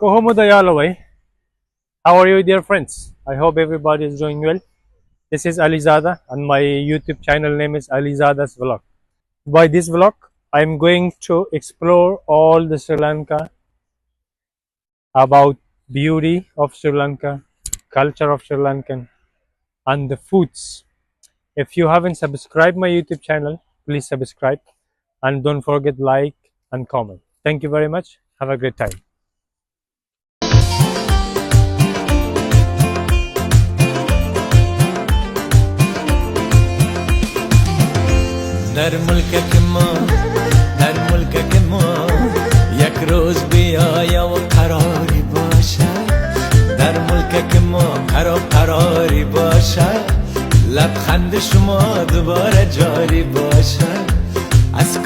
Kohomo Dayalaway. How are you, dear friends? I hope everybody is doing well. This is Alizada, and my YouTube channel name is Alizada's Vlog. By this vlog, I'm going to explore all the Sri Lanka, about beauty of Sri Lanka, culture of Sri Lankan, and the foods. If you haven't subscribed my YouTube channel, please subscribe, and don't forget like and comment. Thank you very much. Have a great time. در ملک ما یک روز بیایا و قراری باشد در ملک ما قراری باشد لبخند شما دوباره جاری باشد از